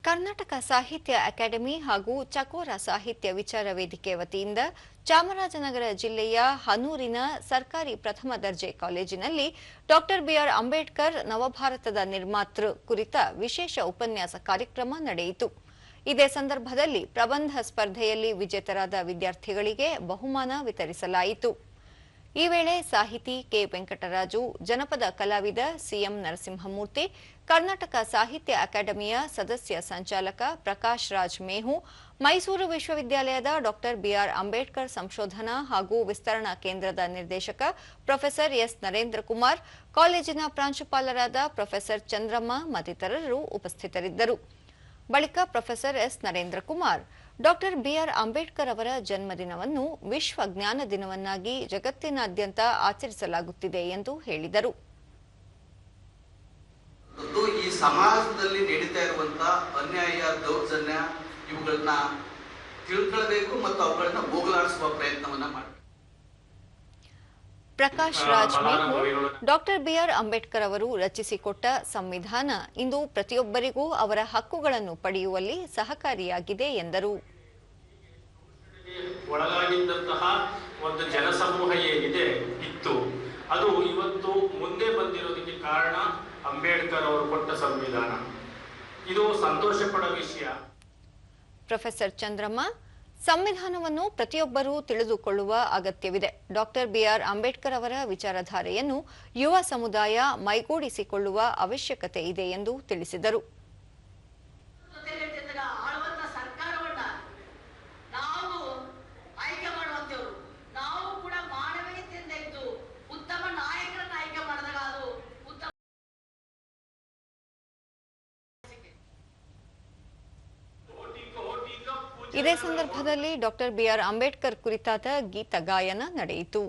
ಕರ್ನಾಟಕ ಸಾಹಿತ್ಯ ಅಕಾಡೆಮಿ ಹಾಗೂ ಚಕೋರ ಸಾಹಿತ್ಯ ವಿಚಾರ ವೇದಿಕೆ ವತಿಯಿಂದ ಚಾಮರಾಜನಗರ ಜಿಲ್ಲೆಯ ಹನೂರಿನ ಸರ್ಕಾರಿ ಪ್ರಥಮ ದರ್ಜೆ ಕಾಲೇಜಿನಲ್ಲಿ ಡಾಕ್ಟರ್ ಬಿಆರ್ ಅಂಬೇಡ್ಕರ್ ನವಭಾರತದ ನಿರ್ಮಾತೃ ಕುರಿತ ವಿಶೇಷ ಉಪನ್ಯಾಸ ಕಾರ್ಯಕ್ರಮ ನಡೆಯಿತು. ಇದೇ ಸಂದರ್ಭದಲ್ಲಿ ಪ್ರಬಂಧ ಸ್ಪರ್ಧೆಯಲ್ಲಿ ವಿಜೇತರಾದ ವಿದ್ಯಾರ್ಥಿಗಳಿಗೆ ಬಹುಮಾನ ವಿತರಿಸಲಾಯಿತು. ಈ ವೇಳೆ ಸಾಹಿತಿ ಕೆ ವೆಂಕಟರಾಜು, ಜನಪದ ಕಲಾವಿದ ಸಿಎಂ ನರಸಿಂಹಮೂರ್ತಿ, ಕರ್ನಾಟಕ ಸಾಹಿತ್ಯ ಅಕಾಡೆಮಿಯ ಸದಸ್ಯ ಸಂಚಾಲಕ ಪ್ರಕಾಶ್ ರಾಜ್ ಮೇಹು, ಮೈಸೂರು ವಿಶ್ವವಿದ್ಯಾಲಯದ ಡಾಕ್ಟರ್ ಬಿಆರ್ ಅಂಬೇಡ್ಕರ್ ಸಂಶೋಧನಾ ಹಾಗೂ ವಿಸ್ತರಣಾ ಕೇಂದ್ರದ ನಿರ್ದೇಶಕ ಪ್ರೊಫೆಸರ್ ಎಸ್ ನರೇಂದ್ರ ಕುಮಾರ್, ಕಾಲೇಜಿನ ಪ್ರಾಂಶುಪಾಲರಾದ ಪ್ರೊಫೆಸರ್ ಚಂದ್ರಮ್ಮ ಮತ್ತಿತರರು ಉಪಸ್ಥಿತರಿದ್ದರು. ಬಳಿಕ professor S Narendra Kumar doctor B R Ambedkar ಅವರ ಜನ್ಮದಿನವನ್ನು ವಿಶ್ವ ಜ್ಞಾನ ದಿನವನ್ನಾಗಿ ಜಗತ್ತಿನಾದ್ಯಂತ ಆಚರಿಸಲಾಗುತ್ತಿದೆ ಎಂದು ಹೇಳಿದರು. ಈ ಸಮಾಜದಲ್ಲಿ ನಡೀತಾ ಇರುವಂತಹ ಅನ್ಯಾಯ, ದೌರ್ಜನ್ಯ ಇವುಗಳನ್ನ ತಿಳ್ಕೊಳ್ಬೇಕು ಮತ್ತು ಅವುಗಳನ್ನ ಹೋಗಲಾಡಿಸುವ ಪ್ರಯತ್ನವನ್ನ ಮಾಡಬೇಕು. ಪ್ರಕಾಶ್ ರಾಜ್ ಮೇಹು, ಡಾಕ್ಟರ್ ಬಿಆರ್ ಅಂಬೇಡ್ಕರ್ ಅವರು ರಚಿಸಿಕೊಟ್ಟ ಸಂವಿಧಾನ ಇಂದು ಪ್ರತಿಯೊಬ್ಬರಿಗೂ ಅವರ ಹಕ್ಕುಗಳನ್ನು ಪಡೆಯುವಲ್ಲಿ ಸಹಕಾರಿಯಾಗಿದೆ ಎಂದರು. ಒಳಗಾಗಿದ್ದಂತಹ ಒಂದು ಜನಸಮೂಹ ಏನಿದೆ ಇತ್ತು, ಅದು ಇವತ್ತು ಮುಂದೆ ಬಂದಿರೋದಕ್ಕೆ ಕಾರಣ ಅಂಬೇಡ್ಕರ್ ಅವರು ಕೊಟ್ಟ ಸಂವಿಧಾನ. ಇದು ಸಂತೋಷ ಪಡುವ ವಿಷಯ. ಪ್ರೊಫೆಸರ್ ಚಂದ್ರಮ್ಮ, ಸಂವಿಧಾನವನ್ನು ಪ್ರತಿಯೊಬ್ಬರೂ ತಿಳಿದುಕೊಳ್ಳುವ ಅಗತ್ಯವಿದೆ. ಡಾಕ್ಟರ್ ಬಿಆರ್ ಅಂಬೇಡ್ಕರ್ ಅವರ ವಿಚಾರಧಾರೆಯನ್ನು ಯುವ ಸಮುದಾಯ ಮೈಗೂಡಿಸಿಕೊಳ್ಳುವ ಅವಶ್ಯಕತೆ ಇದೆ ಎಂದು ತಿಳಿಸಿದರು. ಇದೇ ಸಂದರ್ಭದಲ್ಲಿ ಡಾಕ್ಟರ್ ಬಿಆರ್ ಅಂಬೇಡ್ಕರ್ ಕುರಿತಾದ ಗೀತ ಗಾಯನ ನಡೆಯಿತು.